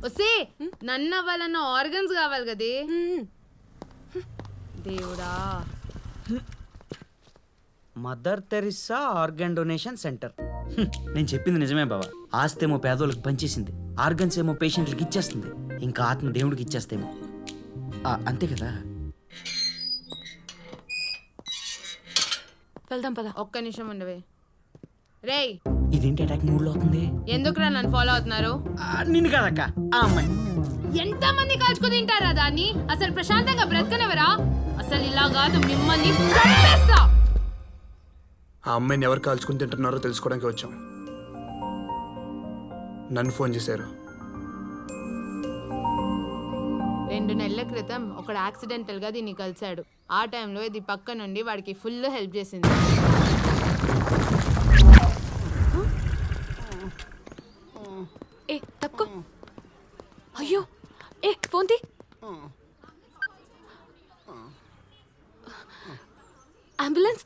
వస్తే నన్ను అవ్వాలన్న ఆర్గన్స్ కావాలి కదే దేవుడా. Mother Teresa organ donation centre. నేను చెప్పింది నిజమే బావా. ఆస్తి ఏమో పేదోళ్ళకి పనిచేసింది, ఆర్గన్స్ ఏమో పేషెంట్లకు ఇచ్చేస్తుంది, ఇంకా ఆత్మ దేవుడికి ఇచ్చేస్తేమో. అంతే కదా. వెళ్దాం పద. ఒక్క నిమిషం ఉండవే. రేయ్, ఇదేంటి అటాక్ మూడ్లో అవుతుంది? ఎందుకురా నన్ను ఫాలో అవుతున్నారు? నిన్ను కాదక్క, ఆ అమ్మాయి. ఎంత మంది కాల్చుకు తింటారా దాన్ని? అసలు ప్రశాంతంగా బ్రతకనెవరా? అసలు ఇలా కాదు, మిమ్మల్ని చంపేస్తా. ఆ అమ్మాయిని ఎవరు కాల్చుకుని తింటున్నారో తెలుసుకోవడానికి వచ్చాం. నన్ను ఫోన్ చేశారు. 2 నెలల క్రితం ఒకడు యాక్సిడెంటల్ గా దీన్ని కలిశాడు. ఆ టైంలో ఇది పక్క నుండి వాడికి ఫుల్ హెల్ప్ చేసింది. ఏ తప్పుకో. అయ్యో ఏ ఫోన్ తీ. అంబులెన్స్.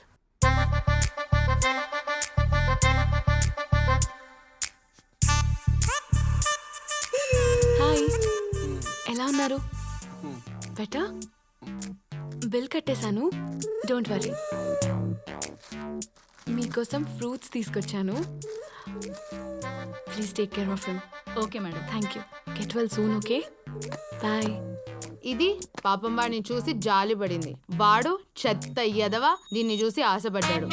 హాయ్, ఎలా ఉన్నారు? బెటా, బిల్ కట్టేశాను, డోంట్ వరీ. మీకోసం ఫ్రూట్స్ తీసుకొచ్చాను. Please take care of him. Okay madam. Thank you. Get well soon. Okay, bye. ఇది పాపం వాడిని చూసి జాలి పడింది. వాడు చెత్త ఎదవా దీన్ని చూసి ఆశపడ్డాడు.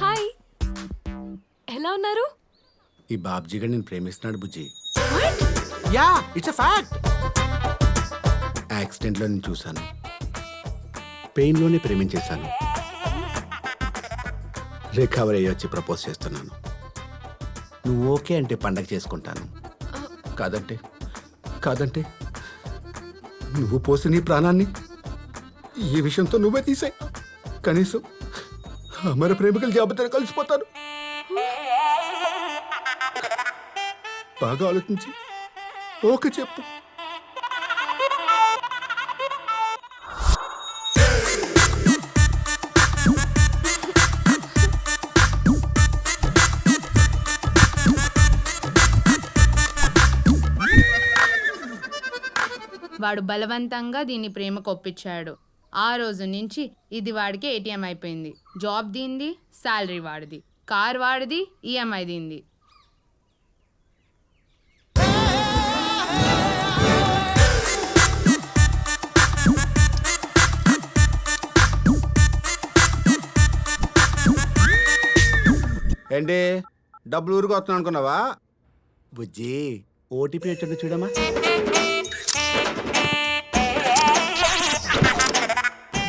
హాయ్, ఎలా ఉన్నారు? ఈ బాబ్జీ గారు నేను ప్రేమిస్తున్నాడు Bujji. Yeah, it's a fact. యాక్సిడెంట్లో నేను చూశాను, పెయిన్లోనే ప్రేమించేశాను. రికవరీ అయ్యి వచ్చి ప్రపోజ్ చేస్తున్నాను. నువ్వు ఓకే అంటే పండగ చేసుకుంటాను, కాదంటే కాదంటే నువ్వు పోసి నీ ప్రాణాన్ని ఈ విషయంతో నువ్వే తీసాయి. కనీసం అమర ప్రేమికుల జాబితాను కలిసిపోతాను. బాగా ఆలోచించి ఓకే చెప్పు. వాడు బలవంతంగా దీన్ని ప్రేమకు ఒప్పించాడు. ఆ రోజు నుంచి ఇది వాడికి ఏటీఎం అయిపోయింది. జాబ్ దీంది, శాలరీ వాడిది, కార్ వాడిది, ఈఎంఐ దీంది. ఏంటి డబ్బులు ఊరికి వస్తున్నాను అనుకున్నావా? బుజ్జి ఓటీపీ వచ్చింది చూడమ్మా.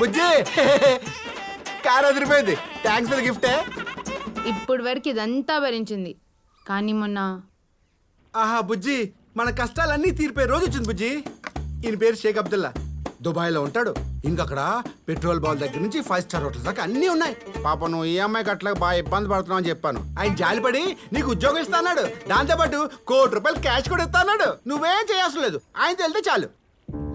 బుజ్జి కార్ అదిరిపోయింది. థ్యాంక్స్ ఫర్ గిఫ్టే. ఇప్పుడు వరకు ఇదంతా భరించింది, కానీ మొన్న ఆహా బుజ్జి, మన కష్టాలన్నీ తీరిపోయే రోజు వచ్చింది బుజ్జి. ఈయన పేరు షేక్ అబ్దుల్లా, దుబాయ్లో ఉంటాడు. ఇంకక్కడ పెట్రోల్ బాల్ దగ్గర నుంచి 5 స్టార్ హోటల్స్ దాకా అన్నీ ఉన్నాయి. పాప నువ్వు ఈఎంఐ కట్టలేక బాగా ఇబ్బంది పడుతున్నావు అని చెప్పాను. ఆయన జాలిపడి నీకు ఉద్యోగం ఇస్తాడు, దాంతోపాటు ₹1 కోటి క్యాష్ కూడా ఇస్తాడు. నువ్వేం చేయాల్సిన లేదు, ఆయన వెళ్తే చాలు.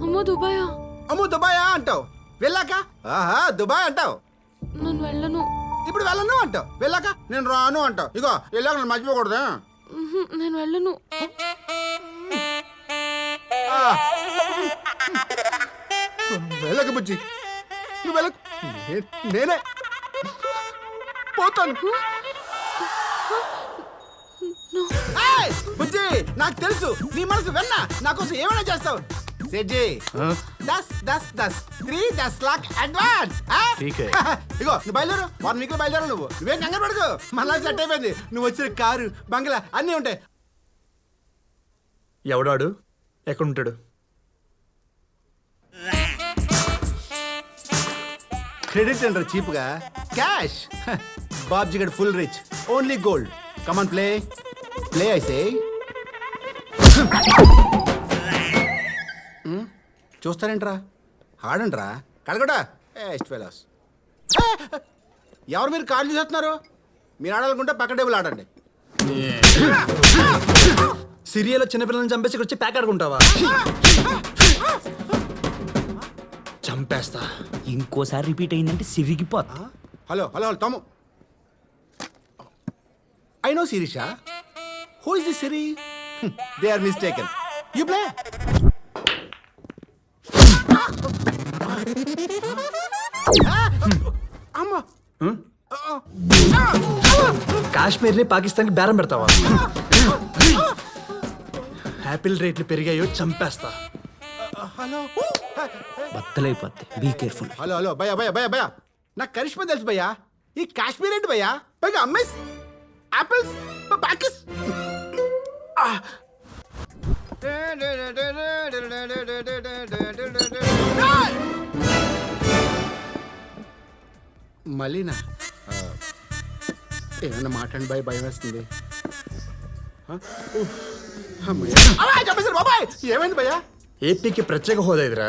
అమ్మో దుబాయా? అమ్మో దుబాయా అంటావు, వెళ్ళాక ఆహా దుబాయ్ అంటావు. నేను వెళ్ళను. ఇప్పుడు వెళ్ళను అంటావు, వెళ్ళాక నేను రాను అంటావు. ఇగో వెళ్ళాక నేను మర్చిపోకూడదు. నేను వెళ్ళను. వెళ్ళక బుజ్జి, నువ్వు వెళ్ళకు, నేనే పోతాను. ఏయ్, బుజ్జి నాకు తెలుసు నీ మనసు వెన్న, నా కోసం ఏమైనా చేస్తావు. సెడ్జీ 10 लाख అడ్వాన్స్. ఇగో నువ్వు బయలుదేరు, 1 వీక్ బయలుదేరు. నువ్వేం కంగారు పడకు, మళ్ళా సెట్ అయిపోయింది. నువ్వు వచ్చిన కారు బంగ్లా అన్నీ ఉంటాయి. ఎవడాడు, ఎక్కడుంటాడు? క్రెడిట్ అంటారు చీప్గా, cash. Babji good full rich, only gold. Come on play play I say. చూస్తారేంట్రా, ఆడండ్రా కడగడా. ఫెలోస్, ఎవరు మీరు కార్డు చూసేస్తున్నారు? మీరు ఆడాలనుకుంటే పక్క టేబుల్ ఆడండి. సిరియాలో చిన్నపిల్లల్ని చంపేసి ఇక్కడ వచ్చి ప్యాక్ ఆడుకుంటావా? చంపేస్తా. ఇంకోసారి రిపీట్ అయిందంటే సిరిగిపోతా. హలో తమ్ము. I know Sirisha. Who is this Siri? They are mistaken. You play? అమ్మా. కాశ్మీర్ని పాకిస్తాన్కి బేరం పెడతావా? యాపిల్ రేట్లు పెరిగాయో చంపేస్తా. హలో బత్తలైపోద్ది, బీ కేర్ఫుల్. హలో భయ్యా నాకు కరిష్మా తెలుసు భయ్యా. ఈ కాశ్మీర్ ఏంటి భయ్యా? పైగా అమ్మేస్ యాపిల్స్ పాకిస్. మళ్ళీనా ఏమన్నా మాట్లాడి భయం వేస్తుంది. చెప్పేసారు బాబాయ్. ఏమైంది భయ్యా? ఏపీకి ప్రత్యేక హోదా ఇదిరా.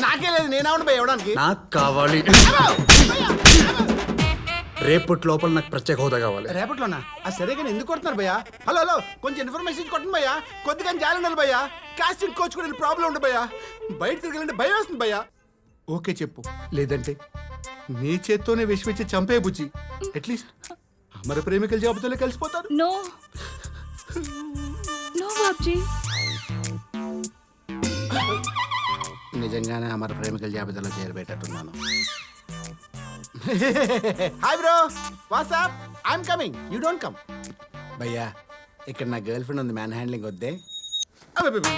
నాకే లేదు, నేనేమన్నా భయ్య ఇవ్వడానికి. నాకు కావాలి. రేపటి లోపల నాకు ప్రత్యేక హోదా కావాలి. రేపట్లోనా? సరే కానీ ఎందుకు కొడుతున్నారు భయ్యా? హలో కొంచెం ఇన్ఫర్మేషన్ కొట్టండి భయ్యా. కొద్దిగా జాలి ఉండాలి భయ్యా. కాస్టింగ్ కోచ్ కూడా ప్రాబ్లం ఉండదు భయ్యా. బయట తిరగాలంటే భయం వస్తుంది భయ్యా. ఓకే చెప్పు, లేదంటే నీ చేత్తోనే విషమిచ్చి చంపే బుజ్జి. అట్లీస్ట్ అమర ప్రేమికుల జాబితాలో కలిసిపోతారు. No no Babji. నిజంగానే అమర ప్రేమికుల జాబితాలో చేరబెట్టున్నాను. Hi bro, what's up, I'm coming, you don't come. భయ్యా ఇక్కడ నా గర్ల్ ఫ్రెండ్ ఉంది, మ్యాన్ హ్యాండ్లింగ్ వద్దే.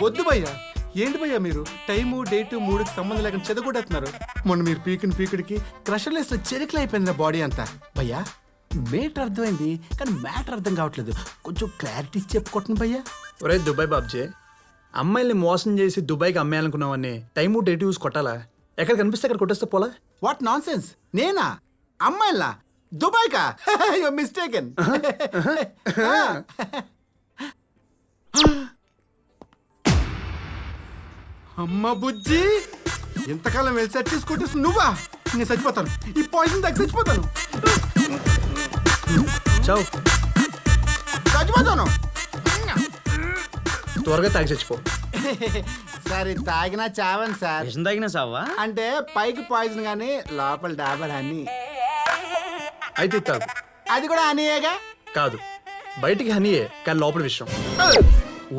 వద్దు భయ్యా. ఏంటి భయ్యా మీరు టైము డేటు మూడుకి సంబంధం లేకుండా చెదగొట్టేస్తున్నారు. మొన్న మీరు పీకిడికి క్రషర్ లిస్ట్ చెరికలు అయిపోయింది నా బాడీ అంతా. భయ్యా మేటర్ అర్థమైంది కానీ మ్యాటర్ అర్థం కావట్లేదు. కొంచెం క్లారిటీ చెప్పుకోండి భయ్యా. ఒరే దుబాయ్ బాబ్జీ, అమ్మాయిల్ని మోసం చేసి దుబాయ్కి అమ్మేయాలనుకున్నావని టైము డేట్ యూస్ కొట్టాలా? ఎక్కడ కనిపిస్తే అక్కడ కొట్టేస్తే పోలా? What non sense? నేనా అమ్మాయిలా దుబాయ్ కా? You mistaken. అమ్మ బుజ్జి, ఇంతకాలం వెళ్ళి సెట్ చేసుకుంటే నువ్వా? నేను చచ్చిపోతాను, ఈ పాయిజన్ తగ్గి చచ్చిపోతాను. చావు, చచ్చిపోతాను. త్వరగా తాగి చచ్చిపో. సార్ ఇది తాగినా చావను సార్. విషం తాగినా సావా? అంటే పైకి పాయిజన్ కానీ లోపల డాబర్ హనీ. అయితే తాగు. అది కూడా హనీయేగా? కాదు, బయటికి హనీయే కానీ లోపల విషయం.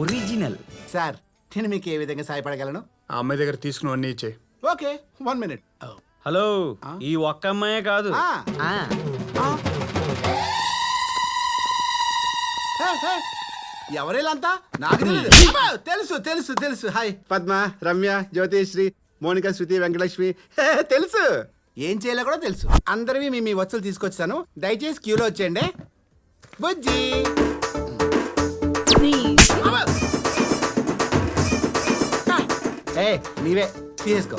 ఒరిజినల్. సార్ నేను మీకు ఏ విధంగా సహాయపడగలను? ఆ అమ్మాయి దగ్గర తీసుకున్నవన్నీ ఇచ్చే. Okay 1 minute. హలో, ఈ ఒక్క అమ్మాయే కాదు. ఎవరేలంతా? నాకు తెలియదు. తెలుసు తెలుసు తెలుసు. హాయ్ పద్మ, రమ్య, జ్యోతిశ్రీ, మోనిక, శృతి, వెంకటలక్ష్మి. తెలుసు. ఏం చేయాలో కూడా తెలుసు. అందరివి మీ వస్తువులు తీసుకొచ్చాను, దయచేసి క్యూలో వచ్చేయండి. బుజ్జి నీవే తీసేసుకో.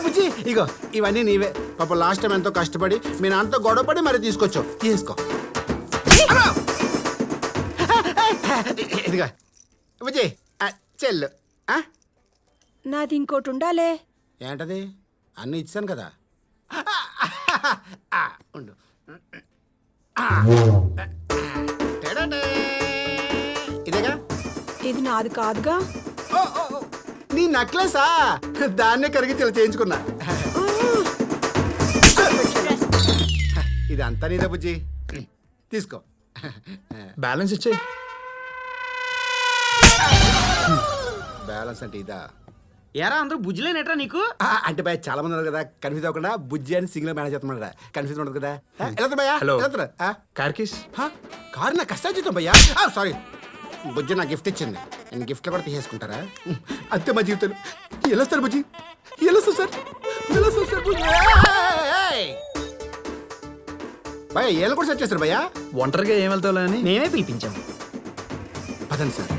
బుజ్జి ఇగో ఇవన్నీ నీవే. పాప లాస్ట్ టైం ఎంతో కష్టపడి మీ నాన్నతో గొడవపడి మరి తీసుకొచ్చావు, తీసుకో. ఇదిగా బుజ్జి చెల్లు. నాది ఇంకోటి ఉండాలే. ఏంటది? అన్నీ ఇచ్చాను కదా. ఉండు. ఇదేగా? ఇది నాది కాదుగా. నీ నెక్లెసా? దాన్నే కరిగి చేయించుకున్నా. ఇది అంతా నీదే బుజ్జి, తీసుకో. బ్యాలెన్స్ ఇచ్చేయి. బ్యాలెన్స్ అంటే ఇదా? ఎరా అందరూ బుజ్జిలేనట్రా నీకు? అంటే భయ చాలా మంది ఉన్నారు కదా, కన్ఫ్యూజ్ అవ్వకుండా బుజ్జి అని సింగిల్ మేనేజ్ చేస్తున్నాడు. కన్ఫ్యూజ్ ఉండదు కదా. ఎలా భయ్యా? హలో. ఎలా కార్కిస్ కారు నా కష్టం జీతం భయ్యా. సారీ, బుజ్జి నా గిఫ్ట్ ఇచ్చింది, నేను గిఫ్ట్లో కూడా తీసేసుకుంటారా? అంతే మా జీవితం. ఎలా సార్ బుజ్జి? ఎలా సార్? ఎలా సార్ బుజ్జి? భయ్యా ఏళ్ళు కూడా సెట్ చేస్తారు భయ్యా. ఒంటరిగా ఏం వెళ్తావు అని మేమే పిలిపించాము. పదండి సార్.